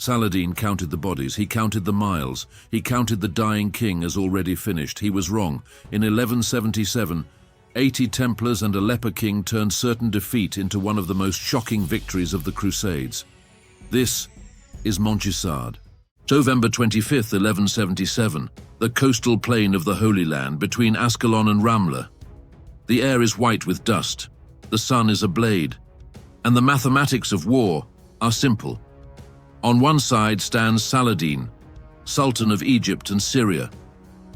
Saladin counted the bodies, he counted the miles, he counted the dying king as already finished. He was wrong. In 1177, 80 Templars and a leper king turned certain defeat into one of the most shocking victories of the Crusades. This is Montgisard. November 25th, 1177, the coastal plain of the Holy Land between Ascalon and Ramla. The air is white with dust, the sun is ablade, and the mathematics of war are simple. On one side stands Saladin, Sultan of Egypt and Syria,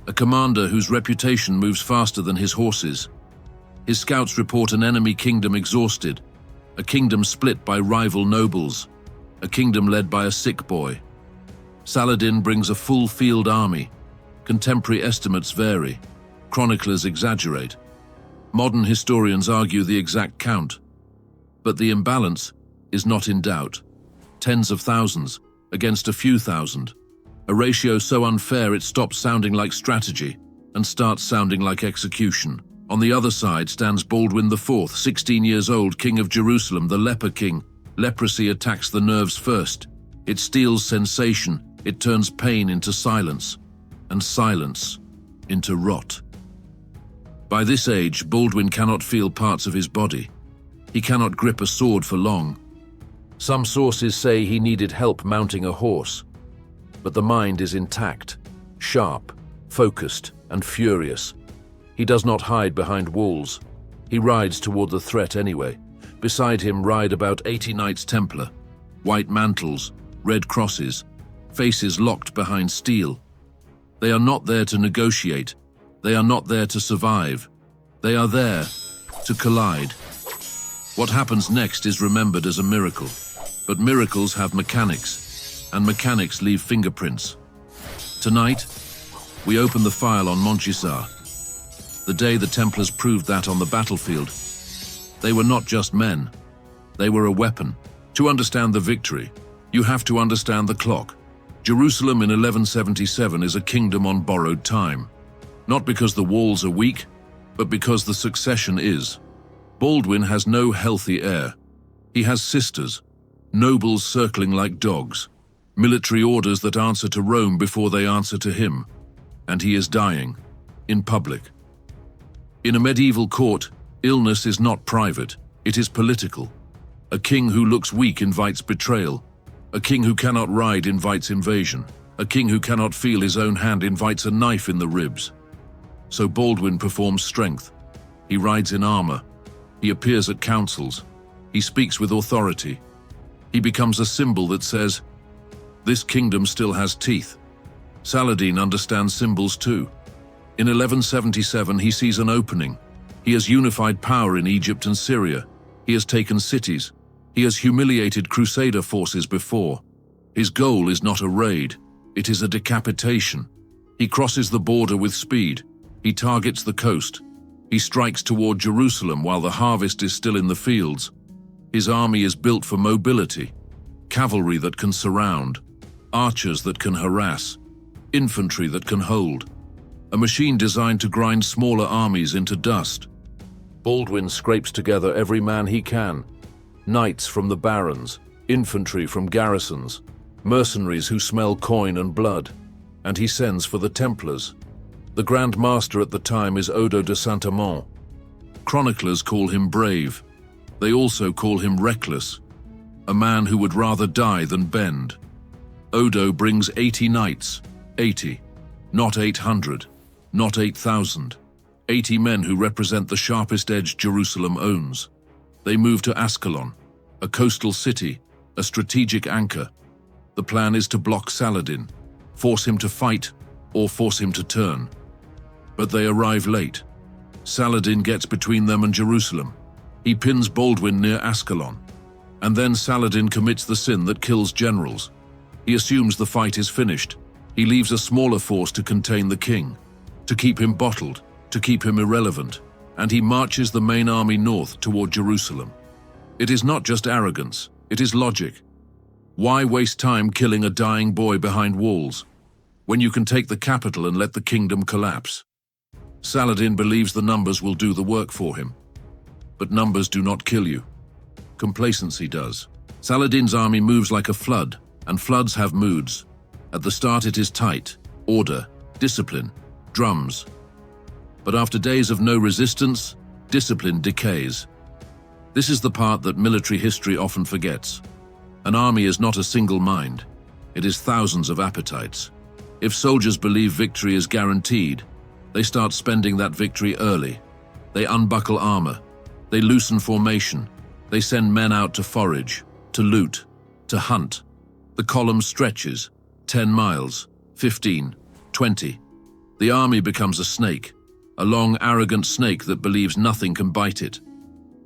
a commander whose reputation moves faster than his horses. His scouts report an enemy kingdom exhausted, a kingdom split by rival nobles, a kingdom led by a sick boy. Saladin brings a full field army. Contemporary estimates vary. Chroniclers exaggerate. Modern historians argue the exact count. But the imbalance is not in doubt. Tens of thousands against a few thousand. A ratio so unfair it stops sounding like strategy and starts sounding like execution. On the other side stands Baldwin IV, 16 years old, king of Jerusalem, the leper king. Leprosy attacks the nerves first. It steals sensation. It turns pain into silence, and silence into rot. By this age, Baldwin cannot feel parts of his body. He cannot grip a sword for long. Some sources say he needed help mounting a horse. But the mind is intact, sharp, focused, and furious. He does not hide behind walls. He rides toward the threat anyway. Beside him ride about 80 Knights Templar, white mantles, red crosses, faces locked behind steel. They are not there to negotiate. They are not there to survive. They are there to collide. What happens next is remembered as a miracle. But miracles have mechanics, and mechanics leave fingerprints. Tonight, we open the file on Montgisard. The day the Templars proved that on the battlefield. They were not just men. They were a weapon. To understand the victory, you have to understand the clock. Jerusalem in 1177 is a kingdom on borrowed time. Not because the walls are weak, but because the succession is. Baldwin has no healthy heir. He has sisters, nobles circling like dogs, military orders that answer to Rome before they answer to him. And he is dying, in public. In a medieval court, illness is not private, it is political. A king who looks weak invites betrayal. A king who cannot ride invites invasion. A king who cannot feel his own hand invites a knife in the ribs. So Baldwin performs strength. He rides in armor. He appears at councils. He speaks with authority. He becomes a symbol that says, "This kingdom still has teeth." Saladin understands symbols too. In 1177, he sees an opening. He has unified power in Egypt and Syria. He has taken cities. He has humiliated Crusader forces before. His goal is not a raid. It is a decapitation. He crosses the border with speed. He targets the coast. He strikes toward Jerusalem while the harvest is still in the fields. His army is built for mobility. Cavalry that can surround. Archers that can harass. Infantry that can hold. A machine designed to grind smaller armies into dust. Baldwin scrapes together every man he can. Knights from the barons, infantry from garrisons, mercenaries who smell coin and blood. And he sends for the Templars. The Grand Master at the time is Odo de Saint-Amand. Chroniclers call him brave. They also call him reckless, a man who would rather die than bend. Odo brings 80 knights, 80, not 800, not 8,000. 80 men who represent the sharpest edge Jerusalem owns. They move to Ascalon, a coastal city, a strategic anchor. The plan is to block Saladin, force him to fight, or force him to turn. But they arrive late. Saladin gets between them and Jerusalem. He pins Baldwin near Ascalon. And then Saladin commits the sin that kills generals. He assumes the fight is finished. He leaves a smaller force to contain the king, to keep him bottled, to keep him irrelevant, and he marches the main army north toward Jerusalem. It is not just arrogance, it is logic. Why waste time killing a dying boy behind walls, when you can take the capital and let the kingdom collapse? Saladin believes the numbers will do the work for him. But numbers do not kill you. Complacency does. Saladin's army moves like a flood, And floods have moods. At the start it is tight, order, discipline, drums. But after days of no resistance, discipline decays. This is the part that military history often forgets. An army is not a single mind. It is thousands of appetites. If soldiers believe victory is guaranteed, they start spending that victory early. They unbuckle armor. They loosen formation. They send men out to forage, to loot, to hunt. The column stretches, 10 miles, 15, 20. The army becomes a snake, a long, arrogant snake that believes nothing can bite it.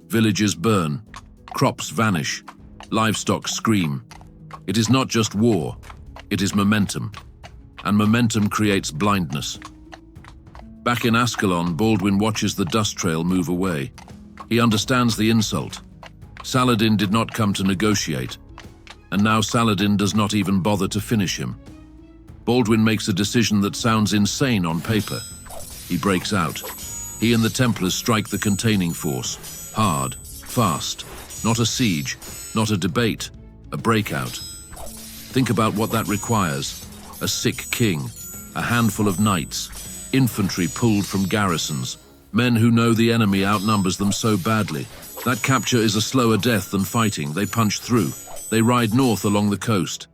Villages burn, crops vanish, livestock scream. It is not just war, it is momentum. And momentum creates blindness. Back in Ascalon, Baldwin watches the dust trail move away. He understands the insult. Saladin did not come to negotiate, and now Saladin does not even bother to finish him. Baldwin makes a decision that sounds insane on paper. He breaks out. He and the Templars strike the containing force. Hard, fast, not a siege, not a debate, a breakout. Think about what that requires. A sick king, a handful of knights, infantry pulled from garrisons, men who know the enemy outnumbers them so badly. That capture is a slower death than fighting. They punch through. They ride north along the coast.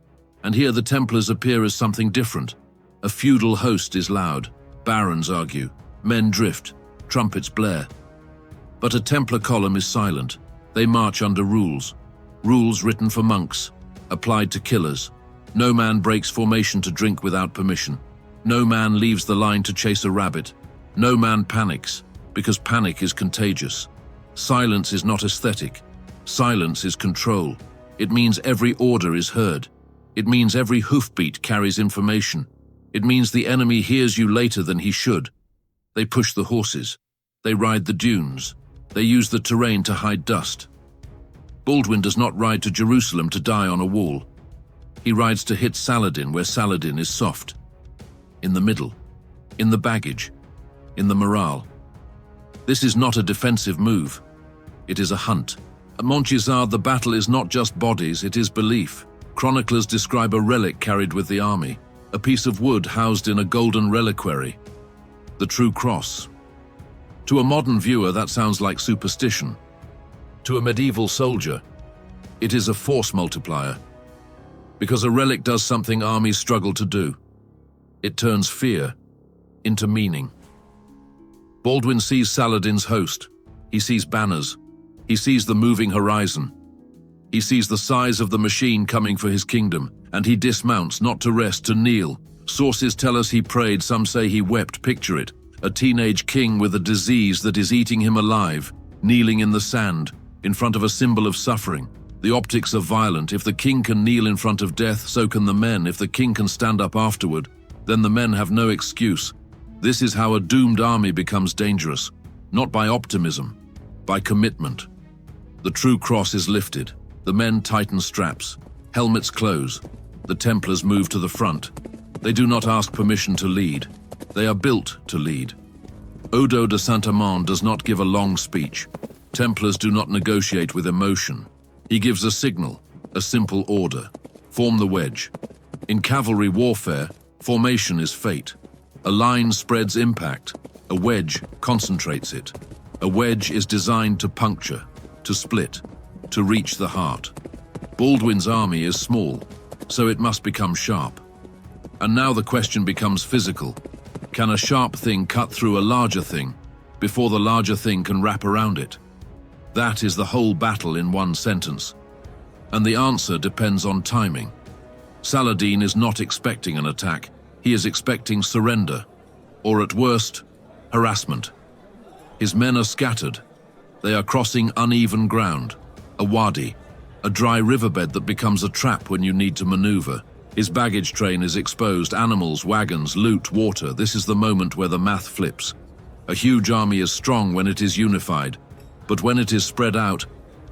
And here the Templars appear as something different. A feudal host is loud. Barons argue. Men drift. Trumpets blare. But a Templar column is silent. They march under rules. Rules written for monks, applied to killers. No man breaks formation to drink without permission. No man leaves the line to chase a rabbit. No man panics, because panic is contagious. Silence is not aesthetic. Silence is control. It means every order is heard. It means every hoofbeat carries information. It means the enemy hears you later than he should. They push the horses. They ride the dunes. They use the terrain to hide dust. Baldwin does not ride to Jerusalem to die on a wall. He rides to hit Saladin where Saladin is soft. In the middle. In the baggage. In the morale. This is not a defensive move. It is a hunt. At Montgisard, the battle is not just bodies, it is belief. Chroniclers describe a relic carried with the army, a piece of wood housed in a golden reliquary, the true cross. To a modern viewer, that sounds like superstition. To a medieval soldier, it is a force multiplier. Because a relic does something armies struggle to do. It turns fear into meaning. Baldwin sees Saladin's host. He sees banners. He sees the moving horizon. He sees the size of the machine coming for his kingdom, and he dismounts, not to rest, to kneel. Sources tell us he prayed, some say he wept. Picture it, a teenage king with a disease that is eating him alive, kneeling in the sand, in front of a symbol of suffering. The optics are violent. If the king can kneel in front of death, so can the men. If the king can stand up afterward, then the men have no excuse. This is how a doomed army becomes dangerous, not by optimism, by commitment. The true cross is lifted. The men tighten straps. Helmets close. The Templars move to the front. They do not ask permission to lead. They are built to lead. Odo de Saint-Amand does not give a long speech. Templars do not negotiate with emotion. He gives a signal, a simple order. Form the wedge. In cavalry warfare, formation is fate. A line spreads impact. A wedge concentrates it. A wedge is designed to puncture, to split, to reach the heart. Baldwin's army is small, so it must become sharp. And now the question becomes physical. Can a sharp thing cut through a larger thing before the larger thing can wrap around it? That is the whole battle in one sentence. And the answer depends on timing. Saladin is not expecting an attack. He is expecting surrender, or at worst, harassment. His men are scattered. They are crossing uneven ground, a wadi, a dry riverbed that becomes a trap when you need to maneuver. His baggage train is exposed, animals, wagons, loot, water. This is the moment where the math flips. A huge army is strong when it is unified, but when it is spread out,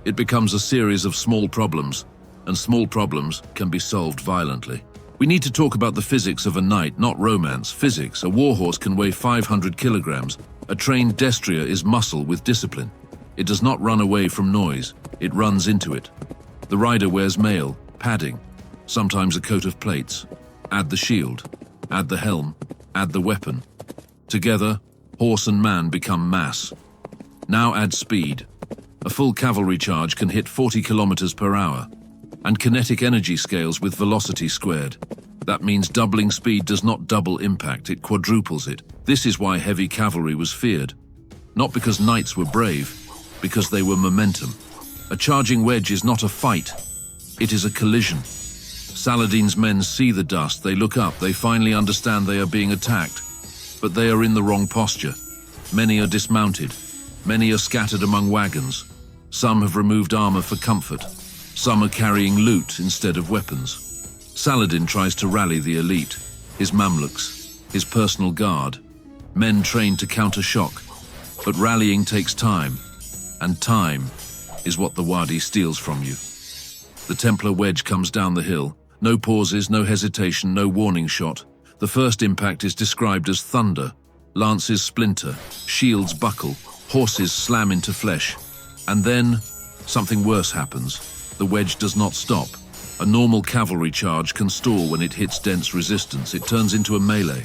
it becomes a series of small problems, and small problems can be solved violently. We need to talk about the physics of a knight, not romance. Physics. A warhorse can weigh 500 kilograms. A trained destrier is muscle with discipline. It does not run away from noise. It runs into it. The rider wears mail, padding. sometimes a coat of plates. Add the shield, add the helm, add the weapon. Together, horse and man become mass. Now add speed. A full cavalry charge can hit 40 kilometers per hour, and kinetic energy scales with velocity squared. That means doubling speed does not double impact, it quadruples it. This is why heavy cavalry was feared. Not because knights were brave, because they were momentum. A charging wedge is not a fight, it is a collision. Saladin's men see the dust, they look up, they finally understand they are being attacked. But they are in the wrong posture. Many are dismounted, many are scattered among wagons. Some have removed armor for comfort. Some are carrying loot instead of weapons. Saladin tries to rally the elite, his Mamluks, his personal guard, men trained to counter shock. But rallying takes time, and time is what the Wadi steals from you. The Templar wedge comes down the hill. No pauses, no hesitation, no warning shot. The first impact is described as thunder. Lances splinter, shields buckle, horses slam into flesh. And then, something worse happens. The wedge does not stop. A normal cavalry charge can stall when it hits dense resistance. It turns into a melee.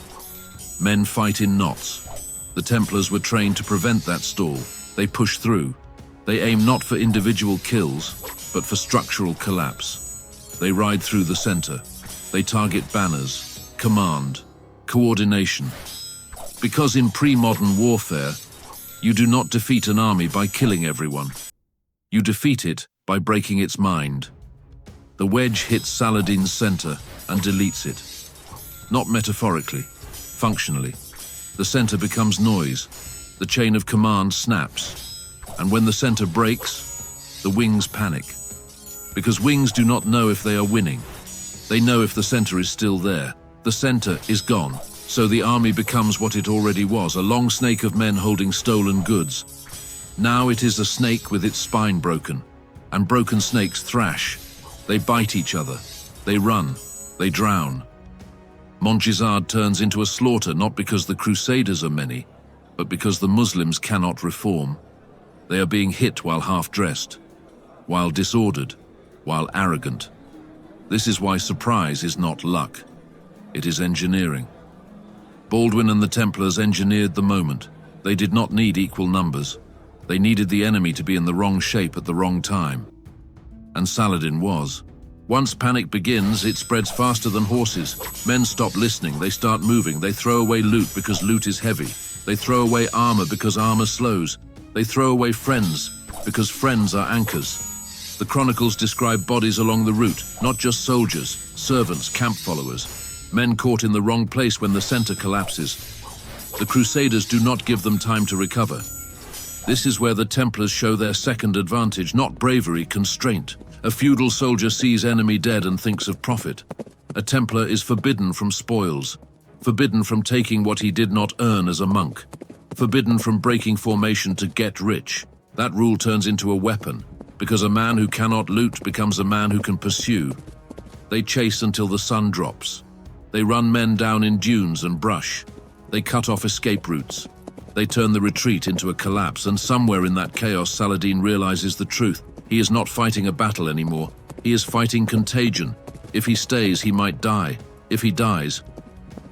Men fight in knots. The Templars were trained to prevent that stall. They push through. They aim not for individual kills, but for structural collapse. They ride through the center. They target banners, command, coordination. Because in pre-modern warfare, you do not defeat an army by killing everyone. You defeat it by breaking its mind. The wedge hits Saladin's center and deletes it. Not metaphorically, functionally. The center becomes noise. The chain of command snaps. And when the center breaks, the wings panic. Because wings do not know if they are winning. They know if the center is still there. The center is gone. So the army becomes what it already was, a long snake of men holding stolen goods. Now it is a snake with its spine broken. And broken snakes thrash. They bite each other. They run. They drown. Montgisard turns into a slaughter not because the Crusaders are many, but because the Muslims cannot reform. They are being hit while half-dressed, while disordered, while arrogant. This is why surprise is not luck. It is engineering. Baldwin and the Templars engineered the moment. They did not need equal numbers. They needed the enemy to be in the wrong shape at the wrong time. And Saladin was. Once panic begins, it spreads faster than horses. Men stop listening, they start moving, they throw away loot because loot is heavy. They throw away armor because armor slows. They throw away friends because friends are anchors. The chronicles describe bodies along the route, not just soldiers, servants, camp followers. Men caught in the wrong place when the center collapses. The Crusaders do not give them time to recover. This is where the Templars show their second advantage, not bravery, constraint. A feudal soldier sees enemy dead and thinks of profit. A Templar is forbidden from spoils, forbidden from taking what he did not earn as a monk, forbidden from breaking formation to get rich. That rule turns into a weapon, because a man who cannot loot becomes a man who can pursue. They chase until the sun drops. They run men down in dunes and brush. They cut off escape routes. They turn the retreat into a collapse, and somewhere in that chaos Saladin realizes the truth. He is not fighting a battle anymore. He is fighting contagion. If he stays, he might die. If he dies,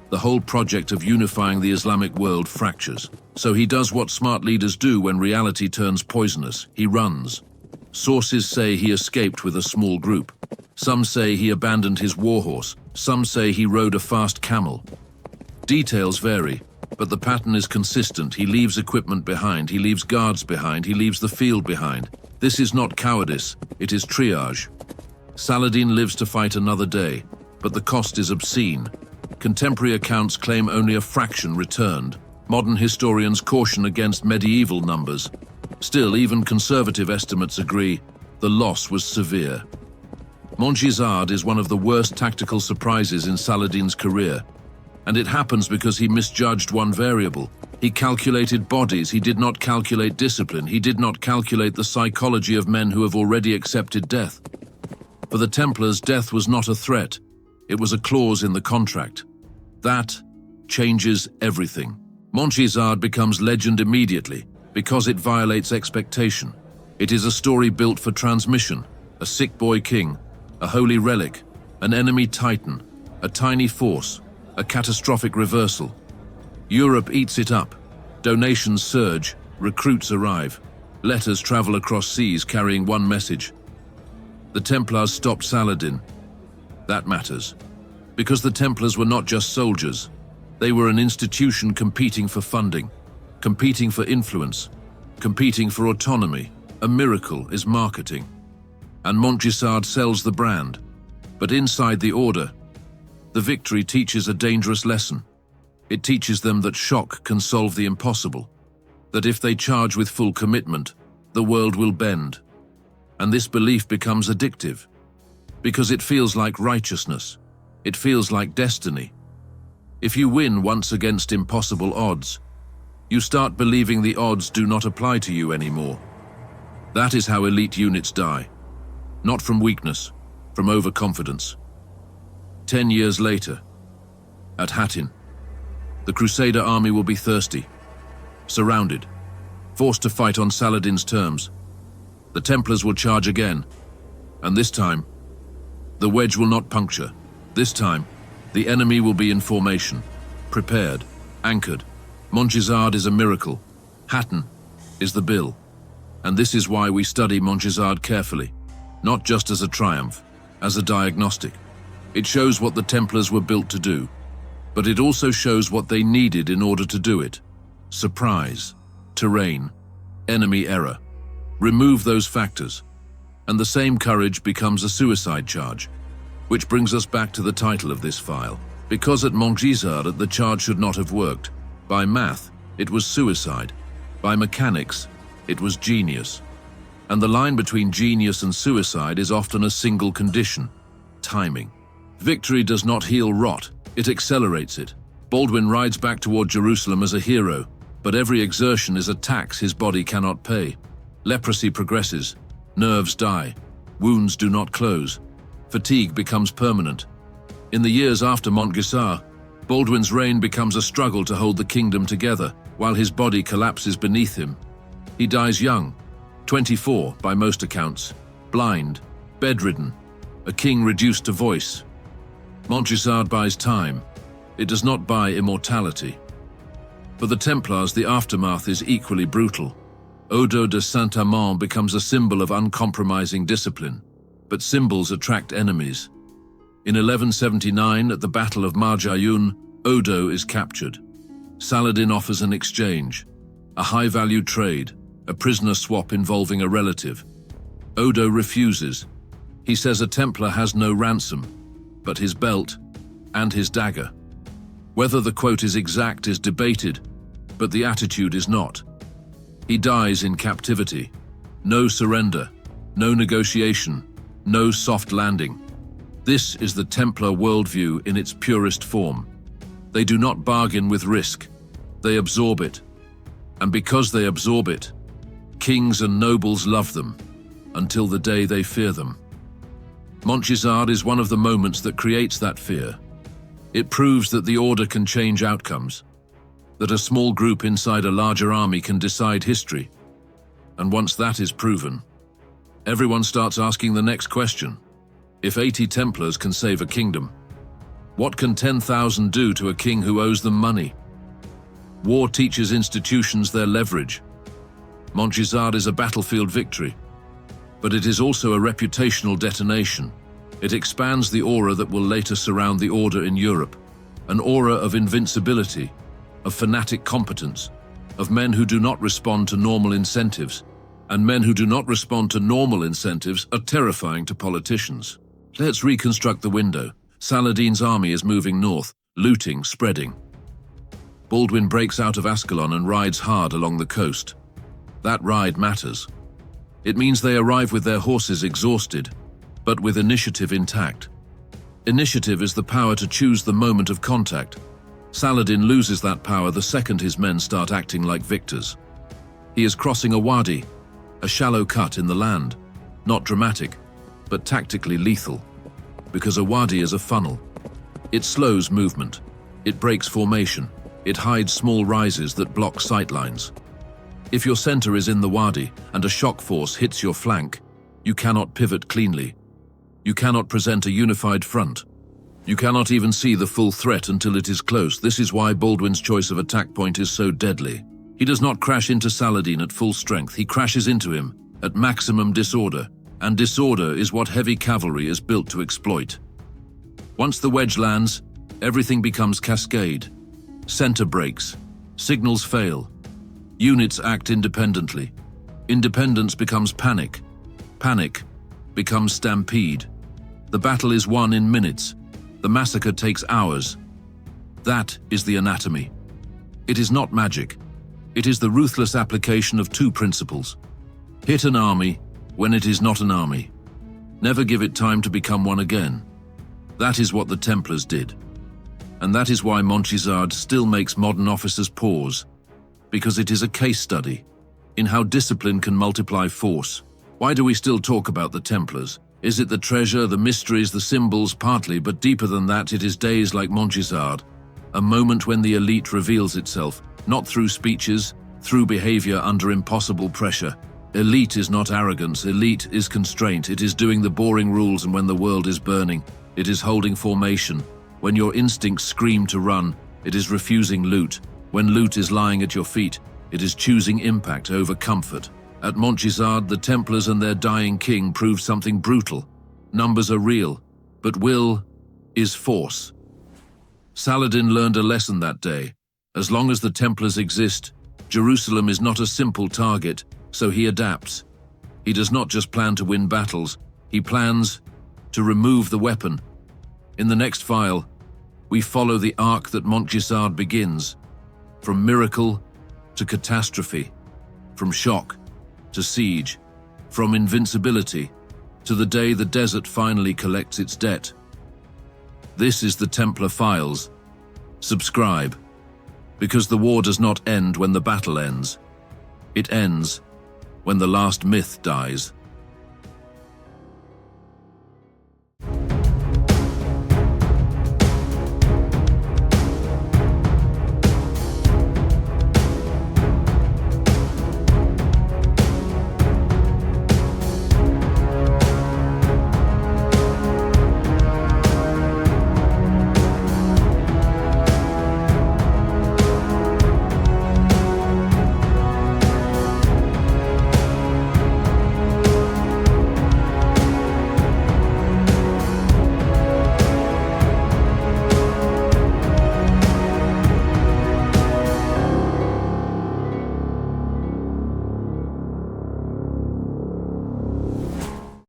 the whole project of unifying the Islamic world fractures. So he does what smart leaders do when reality turns poisonous. He runs. Sources say he escaped with a small group. Some say he abandoned his warhorse. Some say he rode a fast camel. Details vary, but the pattern is consistent. He leaves equipment behind, he leaves guards behind, he leaves the field behind. This is not cowardice, it is triage. Saladin lives to fight another day, but the cost is obscene. Contemporary accounts claim only a fraction returned. Modern historians caution against medieval numbers. Still, even conservative estimates agree the loss was severe. Montgisard is one of the worst tactical surprises in Saladin's career. And it happens because he misjudged one variable. He calculated bodies, he did not calculate discipline, he did not calculate the psychology of men who have already accepted death. For the Templars, death was not a threat, it was a clause in the contract. That changes everything. Montgisard becomes legend immediately, because it violates expectation. It is a story built for transmission, a sick boy king, a holy relic, An enemy titan, a tiny force, a catastrophic reversal. Europe eats it up. Donations surge, recruits arrive. Letters travel across seas carrying one message. The Templars stopped Saladin. That matters. Because the Templars were not just soldiers. They were an institution competing for funding, competing for influence, competing for autonomy. A miracle is marketing. And Montgisard sells the brand. But inside the order, the victory teaches a dangerous lesson. It teaches them that shock can solve the impossible, that if they charge with full commitment, the world will bend. And this belief becomes addictive, because it feels like righteousness. It feels like destiny. If you win once against impossible odds, you start believing the odds do not apply to you anymore. That is how elite units die. Not from weakness, from overconfidence. 10 years later, at Hattin, the Crusader army will be thirsty, surrounded, forced to fight on Saladin's terms. The Templars will charge again, and this time, the wedge will not puncture. This time, the enemy will be in formation, prepared, anchored. Montgisard is a miracle. Hattin is the bill. And this is why we study Montgisard carefully, not just as a triumph, as a diagnostic. It shows what the Templars were built to do, but it also shows what they needed in order to do it. Surprise, terrain, enemy error. Remove those factors, and the same courage becomes a suicide charge. Which brings us back to the title of this file. Because at Montgisard the charge should not have worked. By math, it was suicide. By mechanics, it was genius. And the line between genius and suicide is often a single condition: timing. Victory does not heal rot, it accelerates it. Baldwin rides back toward Jerusalem as a hero, but every exertion is a tax his body cannot pay. Leprosy progresses, nerves die, wounds do not close. Fatigue becomes permanent. In the years after Montgisard, Baldwin's reign becomes a struggle to hold the kingdom together, while his body collapses beneath him. He dies young, 24 by most accounts, blind, bedridden, a king reduced to voice. Montgisard buys time. It does not buy immortality. For the Templars, the aftermath is equally brutal. Odo de Saint-Amand becomes a symbol of uncompromising discipline. But symbols attract enemies. In 1179, at the Battle of Montgisard, Odo is captured. Saladin offers an exchange, a high-value trade, a prisoner swap involving a relative. Odo refuses. He says a Templar has no ransom, but his belt and his dagger. Whether the quote is exact is debated, but the attitude is not. He dies in captivity. No surrender, no negotiation, no soft landing. This is the Templar worldview in its purest form. They do not bargain with risk. They absorb it. And because they absorb it, kings and nobles love them, until the day they fear them. Montgisard is one of the moments that creates that fear. It proves that the order can change outcomes, that a small group inside a larger army can decide history. And once that is proven, everyone starts asking the next question. If 80 Templars can save a kingdom, what can 10,000 do to a king who owes them money? War teaches institutions their leverage. Montgisard is a battlefield victory, but it is also a reputational detonation. It expands the aura that will later surround the order in Europe, an aura of invincibility, of fanatic competence, of men who do not respond to normal incentives. And men who do not respond to normal incentives are terrifying to politicians. Let's reconstruct the window. Saladin's army is moving north, looting, spreading. Baldwin breaks out of Ascalon and rides hard along the coast. That ride matters. It means they arrive with their horses exhausted, but with initiative intact. Initiative is the power to choose the moment of contact. Saladin loses that power the second his men start acting like victors. He is crossing a wadi, a shallow cut in the land, not dramatic, but tactically lethal, because a wadi is a funnel. It slows movement, it breaks formation, it hides small rises that block sightlines. If your center is in the wadi and a shock force hits your flank, you cannot pivot cleanly. You cannot present a unified front. You cannot even see the full threat until it is close. This is why Baldwin's choice of attack point is so deadly. He does not crash into Saladin at full strength. He crashes into him at maximum disorder, and disorder is what heavy cavalry is built to exploit. Once the wedge lands, everything becomes cascade. Center breaks. Signals fail. Units act independently. Independence becomes panic. Panic becomes stampede. The battle is won in minutes. The massacre takes hours. That is the anatomy. It is not magic. It is the ruthless application of two principles. Hit an army when it is not an army. Never give it time to become one again. That is what the Templars did. And that is why Montgisard still makes modern officers pause, because it is a case study in how discipline can multiply force. Why do we still talk about the Templars? Is it the treasure, the mysteries, the symbols? Partly, but deeper than that, it is days like Montgisard, a moment when the elite reveals itself, not through speeches, through behavior under impossible pressure. Elite is not arrogance, elite is constraint. It is doing the boring rules, and when the world is burning, it is holding formation. When your instincts scream to run, it is refusing loot. When loot is lying at your feet, it is choosing impact over comfort. At Montgisard, the Templars and their dying king proved something brutal. Numbers are real, but will is force. Saladin learned a lesson that day. As long as the Templars exist, Jerusalem is not a simple target, so he adapts. He does not just plan to win battles, he plans to remove the weapon. In the next file, we follow the arc that Montgisard begins, from miracle to catastrophe, from shock to siege, from invincibility to the day the desert finally collects its debt. This is the Templar Files. Subscribe, because the war does not end when the battle ends. It ends when the last myth dies.